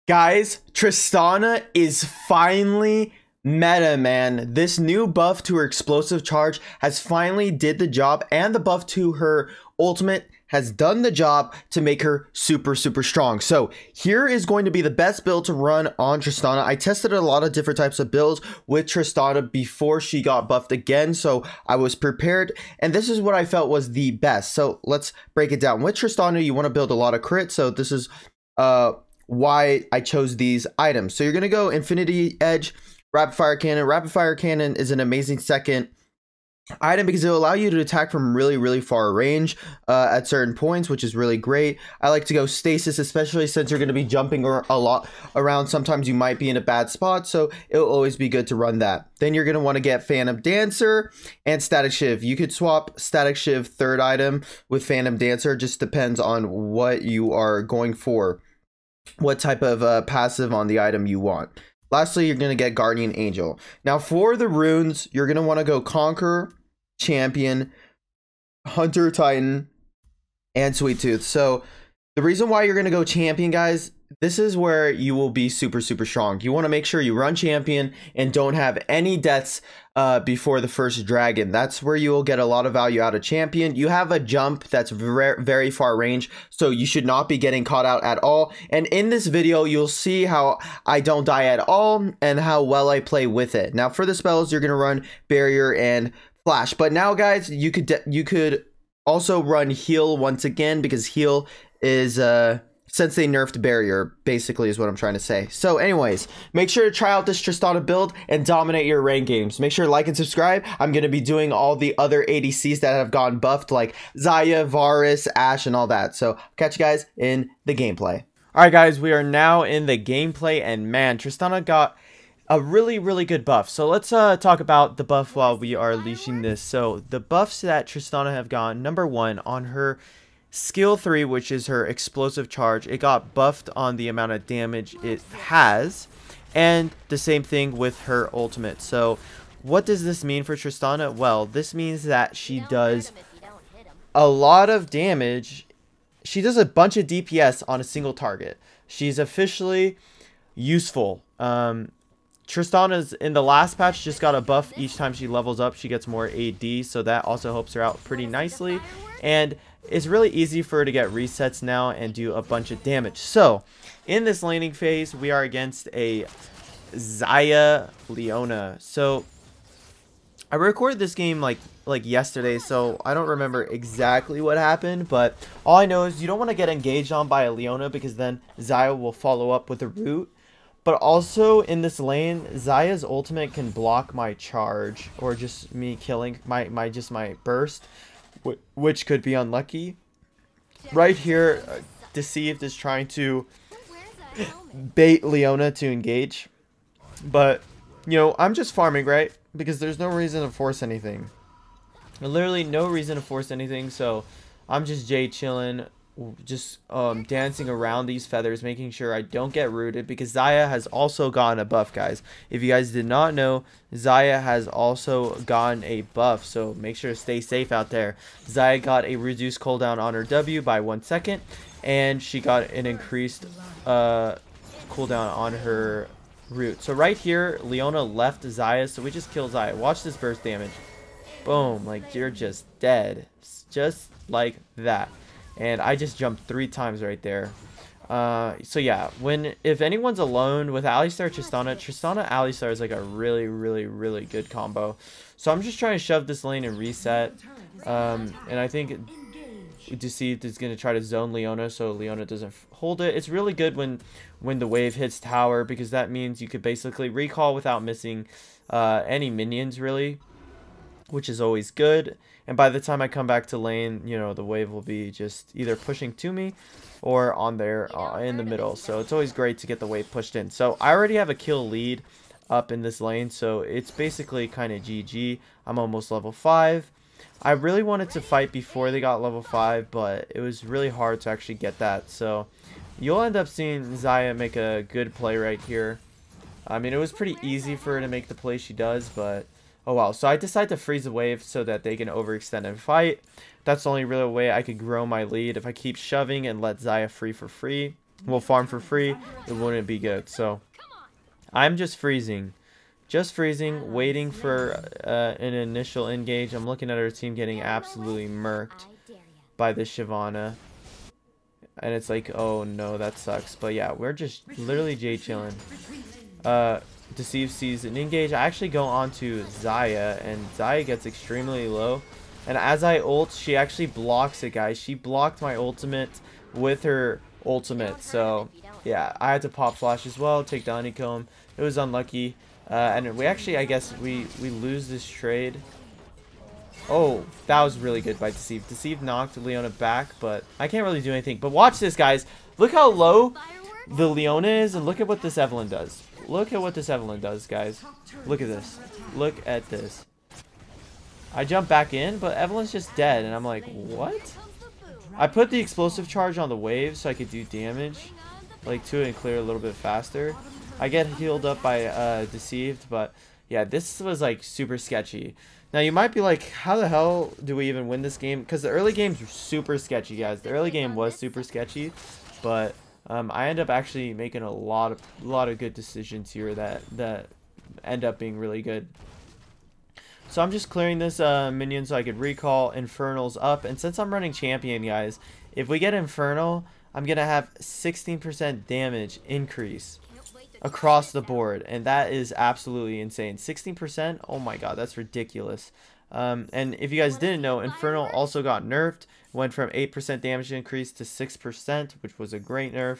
Guys, Tristana is finally meta, man. This new buff to her explosive charge has finally did the job, and the buff to her ultimate has done the job to make her super strong. So here is going to be the best build to run on Tristana. I tested a lot of different types of builds with Tristana before she got buffed again, so I was prepared, and this is what I felt was the best. So let's break it down. With Tristana, you want to build a lot of crit, so this is why I chose these items. So you're gonna go Infinity Edge, Rapid Fire Cannon. Rapid Fire Cannon is an amazing second item because it'll allow you to attack from really far range at certain points, which is really great. I like to go Stasis, especially since you're going to be jumping a lot around. Sometimes you might be in a bad spot, so it'll always be good to run that. Then you're going to want to get Phantom Dancer and Static Shiv. You could swap Static Shiv third item with Phantom Dancer. Just depends on what you are going for, what type of passive on the item you want. Lastly, you're going to get Guardian Angel. Now, for the runes, you're going to want to go Conquer, Champion, Hunter Titan, and Sweet Tooth. So, the reason why you're going to go Champion, guys, this is where you will be super strong. You want to make sure you run Champion and don't have any deaths before the first dragon. That's where you will get a lot of value out of Champion. You have a jump that's very far range, so you should not be getting caught out at all. And in this video, you'll see how I don't die at all and how well I play with it. Now, for the spells, you're going to run Barrier and Flash. But now, guys, you could also run Heal once again, because Heal is since they nerfed Barrier, basically, is what I'm trying to say. So anyways, make sure to try out this Tristana build and dominate your ranked games. Make sure to like and subscribe. I'm going to be doing all the other ADCs that have gotten buffed, like Xayah, Varus, Ashe, and all that. So catch you guys in the gameplay. Alright guys, we are now in the gameplay, and man, Tristana got a really good buff. So let's talk about the buff while we are leashing this. So the buffs that Tristana have gotten, number 1, on her Skill 3, which is her explosive charge, it got buffed on the amount of damage it has, and the same thing with her ultimate. So what does this mean for Tristana? Well, this means that she does a lot of damage. She does a bunch of DPS on a single target. She's officially useful. Tristana's in the last patch just got a buff. Each time she levels up, she gets more AD, so that also helps her out pretty nicely. And it's really easy for her to get resets now and do a bunch of damage. So in this laning phase, we are against a Xayah Leona. So I recorded this game like yesterday, so I don't remember exactly what happened, but all I know is you don't want to get engaged on by a Leona, because then Xayah will follow up with a root. But also in this lane, Xayah's ultimate can block my charge, or just me killing my burst, which could be unlucky. Right here, Deceived is trying to bait Leona to engage, but you know, I'm just farming, right? Because there's no reason to force anything. Literally no reason to force anything. So I'm just chilling, just dancing around these feathers, making sure I don't get rooted, because Xayah has also gotten a buff, guys. If you guys did not know, Xayah has also gotten a buff, so make sure to stay safe out there. Xayah got a reduced cooldown on her W by 1 second, and she got an increased cooldown on her root. So right here, Leona left Xayah, so we just killed Xayah. Watch this burst damage. Boom, like you're just dead, just like that. And I just jumped 3 times right there. So yeah, if anyone's alone with Alistar Tristana Alistar is like a really good combo. So I'm just trying to shove this lane and reset. And I think Deceived is going to try to zone Leona so Leona doesn't hold it. It's really good when the wave hits tower, because that means you could basically recall without missing any minions, really, which is always good. And by the time I come back to lane, you know, the wave will be just either pushing to me or on there in the middle. So it's always great to get the wave pushed in. So I already have a kill lead up in this lane, so it's basically kind of GG. I'm almost level 5. I really wanted to fight before they got level 5, but it was really hard to actually get that. So you'll end up seeing Xayah make a good play right here. I mean, it was pretty easy for her to make the play she does, but oh wow. So I decided to freeze the wave so that they can overextend and fight. That's the only real way I could grow my lead. If I keep shoving and let Xayah free for free, will farm for free, it wouldn't be good. So I'm just freezing. Just freezing, waiting for an initial engage. I'm looking at our team getting absolutely murked by this Shyvana. And it's like, oh no, that sucks. But yeah, we're just literally J chilling. Deceive sees an engage. I actually go on to Xayah, and Xayah gets extremely low. And as I ult, she actually blocks it, guys. She blocked my ultimate with her ultimate. So yeah, I had to pop flash as well, take the honeycomb. It was unlucky. And we actually, I guess, we lose this trade. Oh, that was really good by Deceive. Deceive knocked Leona back, but I can't really do anything. But watch this, guys. Look how low the Leona is, and look at what this Evelynn does. Look at what this Evelynn does, guys. Look at this. Look at this. I jump back in, but Evelynn's just dead, and I'm like, what? I put the explosive charge on the wave so I could do damage, like, to it and clear a little bit faster. I get healed up by Deceived, but yeah, this was like super sketchy. Now you might be like, how the hell do we even win this game? Because the early games were super sketchy, guys. The early game was super sketchy, but I end up actually making a lot of good decisions here that end up being really good. So I'm just clearing this minion so I could recall. Infernal's up, and since I'm running champion, guys, if we get Infernal, I'm gonna have 16% damage increase across the board, and that is absolutely insane. 16%, oh my god, that's ridiculous. And if you guys didn't know, Infernal also got nerfed, went from 8% damage increase to 6%, which was a great nerf.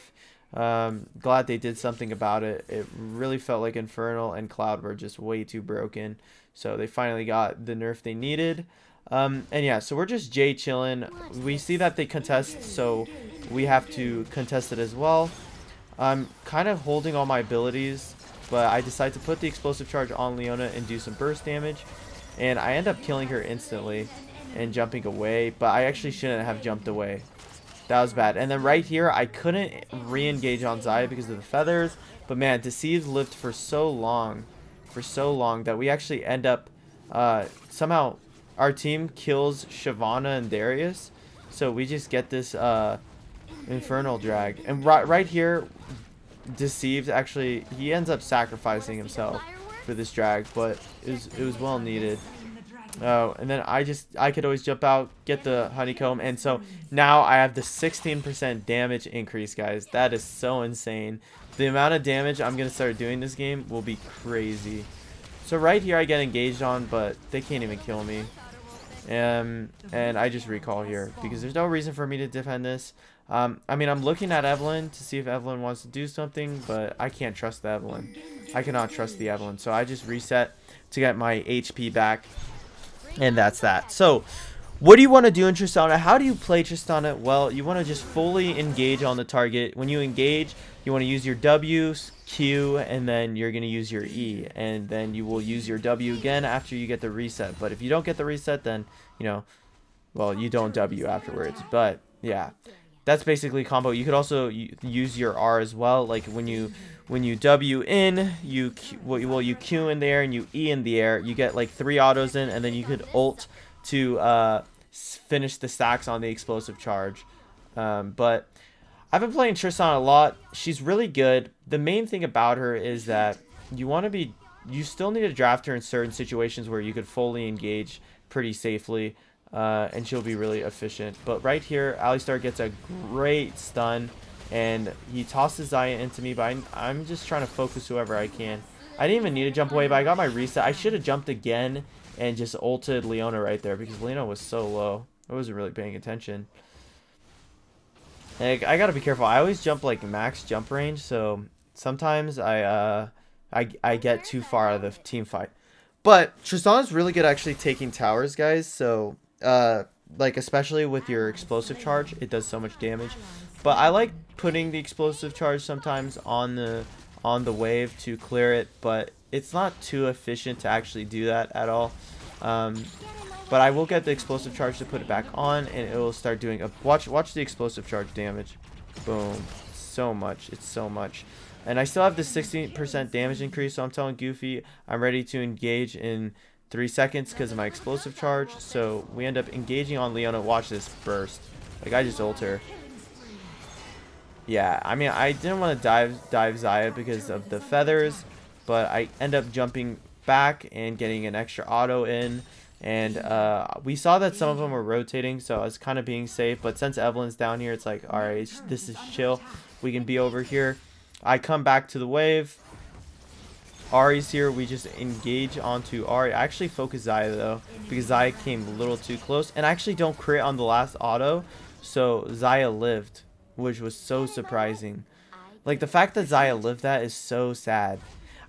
Glad they did something about it. It really felt like Infernal and Cloud were just way too broken, so they finally got the nerf they needed. And yeah, so we're just J chilling. We see that they contest, so we have to contest it as well. I'm kind of holding all my abilities, but I decide to put the explosive charge on Leona and do some burst damage, and I end up killing her instantly and jumping away, but I actually shouldn't have jumped away. That was bad. And then right here, I couldn't re-engage on Xayah because of the feathers, but man, Deceived lived for so long that we actually end up somehow our team kills Shyvana and Darius, so we just get this Infernal drag. And right here, Deceived actually, he ends up sacrificing himself for this drag, but it was well needed. Oh, and then I could always jump out, get the honeycomb, and so now I have the 16% damage increase, guys. That is so insane. The amount of damage I'm gonna start doing this game will be crazy. So right here I get engaged on, but they can't even kill me. And I just recall here because there's no reason for me to defend this. I mean, I'm looking at Evelynn to see if Evelynn wants to do something, but I can't trust the Evelynn. I cannot trust the Evelynn, so I just reset to get my HP back, and that's that. So what do you want to do in Tristana? How do you play Tristana? Well, you want to just fully engage on the target. When you engage, you want to use your W, Q, and then you're going to use your E, and then you will use your W again after you get the reset. But if you don't get the reset, then, you know, well, you don't W afterwards. But yeah, that's basically combo. You could also use your R as well. Like when you W in, you Q in there and you E in the air. You get like 3 autos in, and then you could ult to finish the stacks on the explosive charge. But I've been playing Tristana a lot. She's really good. The main thing about her is that you still need to draft her in certain situations where you could fully engage pretty safely. And she'll be really efficient. But right here, Alistar gets a great stun, and he tosses Xayah into me, but I'm just trying to focus whoever I can. I didn't even need to jump away, but I got my reset. I should have jumped again and just ulted Leona right there because Leona was so low. I wasn't really paying attention. And I gotta be careful. I always jump like max jump range, so sometimes I get too far out of the team fight. But Tristana's really good actually taking towers, guys, so like especially with your explosive charge, it does so much damage. But I like putting the explosive charge sometimes on the wave to clear it, but it's not too efficient to actually do that at all. But I will get the explosive charge to put it back on, and it will start doing a watch the explosive charge damage. Boom. So much. It's so much. And I still have the 16% damage increase, so I'm telling Goofy I'm ready to engage in 3 seconds because of my explosive charge. So we end up engaging on Leona. Watch this burst. Like, I just ult her. Yeah, I mean, I didn't want to dive Xayah because of the feathers, but I end up jumping back and getting an extra auto in. And we saw that some of them were rotating, so I was kind of being safe. But since Evelyn's down here, it's like, alright, this is chill. We can be over here. I come back to the wave. Ahri's here. We just engage onto Ahri. I actually focus Xayah though, because Xayah came a little too close. And I actually don't crit on the last auto, so Xayah lived, which was so surprising. Like, the fact that Xayah lived that is so sad.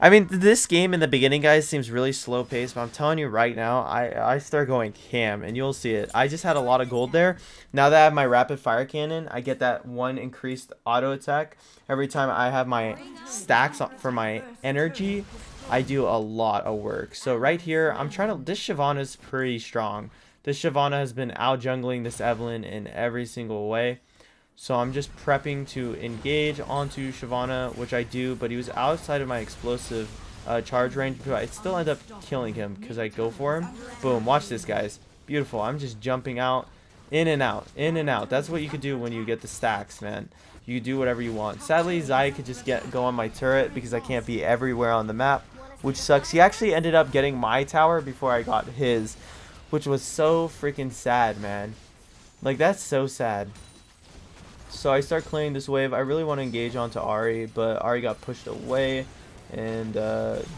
I mean, this game in the beginning, guys, seems really slow paced, but I'm telling you right now, I start going cam, and you'll see it. I just had a lot of gold there. Now that I have my rapid fire cannon, I get that 1 increased auto attack. Every time I have my stacks for my energy, I do a lot of work. So right here, I'm trying to... This Shyvana is pretty strong. This Shyvana has been out jungling this Evelyn in every single way. So I'm just prepping to engage onto Shyvana, which I do, but he was outside of my explosive charge range, but I still end up killing him because I go for him. Boom, watch this, guys. Beautiful. I'm just jumping out, in and out, in and out. That's what you could do when you get the stacks, man. You do whatever you want. Sadly, Xayah could just go on my turret because I can't be everywhere on the map, which sucks. He actually ended up getting my tower before I got his, which was so freaking sad, man. Like, that's so sad. So I start clearing this wave. I really want to engage onto Ahri, but Ahri got pushed away and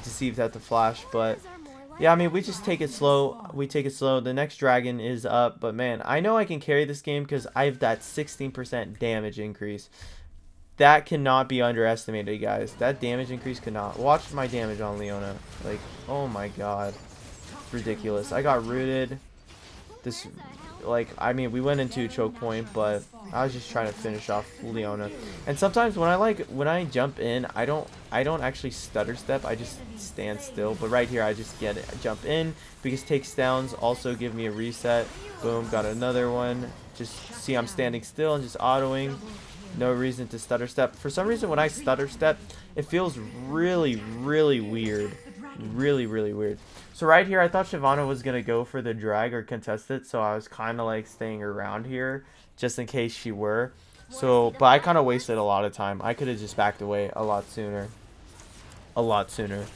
deceived at the flash. But yeah, I mean, we just take it slow. We take it slow. The next dragon is up, but man, I know I can carry this game because I have that 16% damage increase. That cannot be underestimated, guys. That damage increase cannot. Watch my damage on Leona. Like, oh my god, ridiculous. I got rooted. This, like, I mean, we went into a choke point, but I was just trying to finish off Leona. And sometimes when I jump in, I don't actually stutter step. I just stand still. But right here, I just jump in because takedowns also give me a reset. Boom, got another one. Just see, I'm standing still and just autoing. No reason to stutter step. For some reason, when I stutter step, it feels really, really weird. Really, really weird. So right here, I thought Shyvana was going to go for the drag or contest it, so I was kind of like staying around here just in case she were. So, but I kind of wasted a lot of time. I could have just backed away a lot sooner. A lot sooner.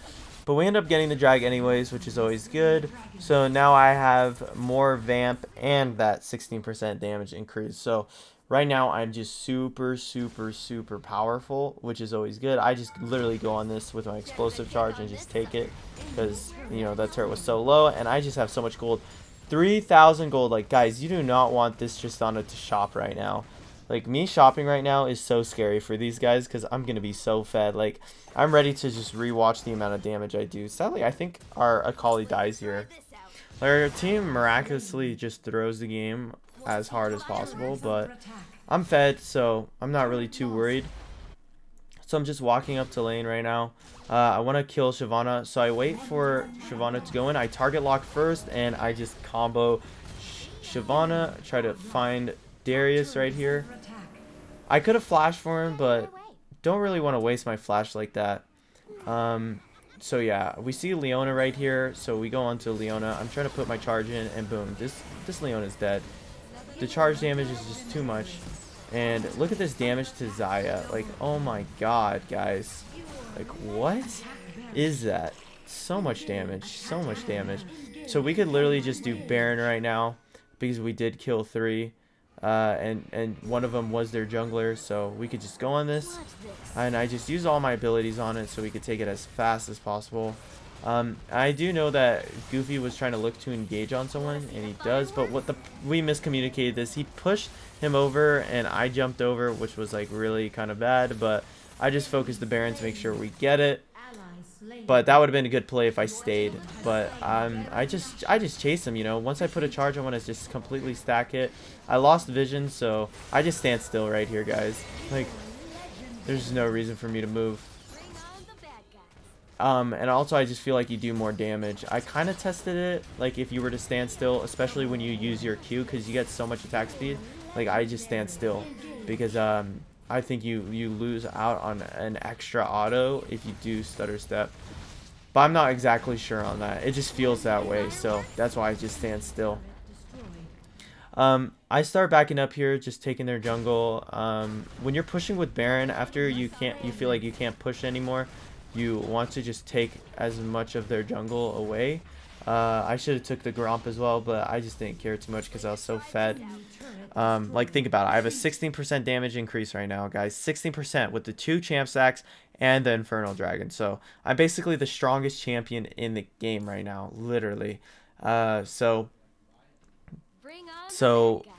But we end up getting the drag anyways, which is always good. So now I have more vamp and that 16% damage increase. So right now I'm just super, super, super powerful, which is always good. I just literally go on this with my explosive charge and just take it because, you know, that turret was so low and I just have so much gold. 3,000 gold. Like, guys, you do not want this Tristana to shop right now. Like, me shopping right now is so scary for these guys because I'm going to be so fed. Like, I'm ready to just rewatch the amount of damage I do. Sadly, I think our Akali dies here. Our team miraculously just throws the game as hard as possible, but I'm fed, so I'm not really too worried. So I'm just walking up to lane right now. I want to kill Shyvana, so I wait for Shyvana to go in. I target lock first, and I just combo Shyvana. Try to find Darius right here. I could have flashed for him, but don't really want to waste my flash like that. So yeah, we see Leona right here, so we go on to Leona. I'm trying to put my charge in, and boom, this Leona's dead. The charge damage is just too much. And look at this damage to Xayah. Like, oh my god, guys. Like, what is that? So much damage. So much damage. So we could literally just do Baron right now because we did kill 3. And one of them was their jungler. So we could just go on this. And I just use all my abilities on it so we could take it as fast as possible. I do know that Goofy was trying to look to engage on someone, and he does, but we miscommunicated this. He pushed him over, and I jumped over, which was like really kind of bad, but I just focused the Baron to make sure we get it. But that would have been a good play if I stayed. But I just chase him, you know. Once I put a charge, I want to just completely stack it. I lost vision, so I just stand still right here, guys. Like, there's no reason for me to move. And also I just feel like you do more damage. I kind of tested it, like if you were to stand still, especially when you use your Q, because you get so much attack speed. Like, I just stand still because I think you lose out on an extra auto if you do stutter step. But I'm not exactly sure on that. It just feels that way, so that's why I just stand still. I start backing up here, just taking their jungle. When you're pushing with Baron, after you feel like you can't push anymore, you want to just take as much of their jungle away. I should have took the Gromp as well, but I just didn't care too much because I was so fed. Like, think about it. I have a 16% damage increase right now, guys. 16% with the 2 champ sacks and the Infernal Dragon. So I'm basically the strongest champion in the game right now, literally. So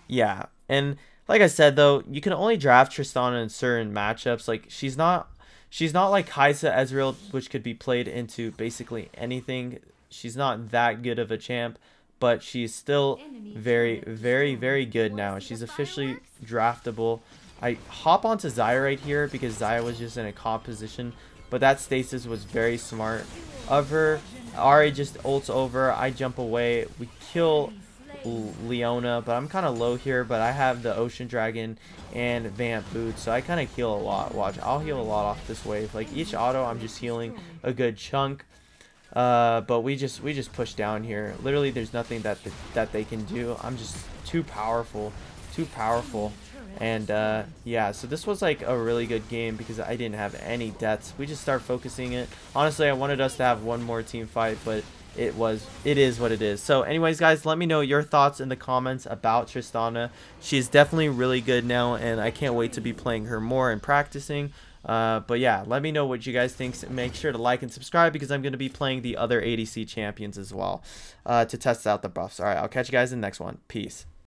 yeah. And like I said, though, you can only draft Tristana in certain matchups. Like, she's not like Kai'Sa Ezreal, which could be played into basically anything. She's not that good of a champ, but she's still very, very, very good now. She's officially draftable. I hop onto Xayah right here because Xayah was just in a comp position, but that stasis was very smart of her. Ahri just ults over. I jump away. We kill Leona, but I'm kind of low here, but I have the Ocean Dragon and Vamp Boots, so I kind of heal a lot. Watch, I'll heal a lot off this wave. Like, each auto, I'm just healing a good chunk. But we just push down here. Literally, there's nothing that they can do. I'm just too powerful. And yeah, so this was like a really good game because I didn't have any deaths. We just start focusing it. Honestly, I wanted us to have one more team fight, but it is what it is. So anyways, guys, let me know your thoughts in the comments about Tristana. She's definitely really good now, and I can't wait to be playing her more and practicing. But yeah, let me know what you guys think. Make sure to like and subscribe because I'm going to be playing the other ADC champions as well to test out the buffs. All right, I'll catch you guys in the next one. Peace.